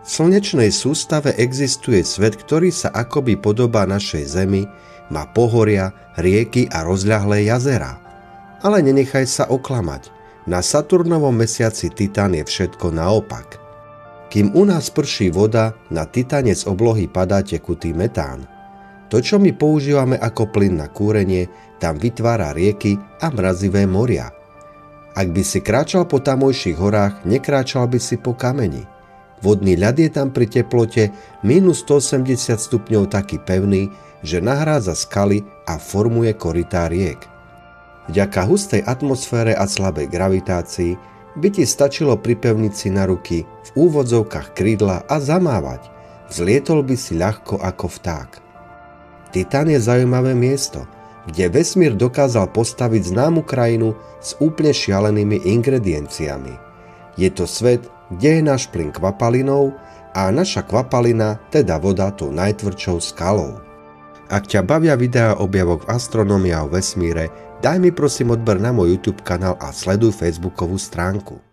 V slnečnej sústave existuje svet, ktorý sa akoby podobá našej Zemi, má pohoria, rieky a rozľahlé jazerá. Ale nenechaj sa oklamať. Na Saturnovom mesiaci Titán je všetko naopak. Kým u nás prší voda, na Titáne z oblohy padá tekutý metán. To, čo my používame ako plyn na kúrenie, tam vytvára rieky a mrazivé moria. Ak by si kráčal po tamojších horách, nekráčal by si po kameni. Vodný ľad je tam pri teplote minus 180 stupňov taký pevný, že nahrádza skaly a formuje korytá riek. Vďaka hustej atmosfére a slabej gravitácii by ti stačilo pripevniť si na ruky v úvodzovkách krídla a zamávať. Vzlietol by si ľahko ako vták. Titán je zaujímavé miesto, kde vesmír dokázal postaviť známu krajinu s úplne šialenými ingredienciami. Je to svet, kde je náš plyn kvapalinou a naša kvapalina, teda voda, tou najtvrdšou skalou. Ak ťa bavia videá objavok v astronómii a o vesmíre, daj mi prosím odber na môj YouTube kanál a sleduj facebookovú stránku.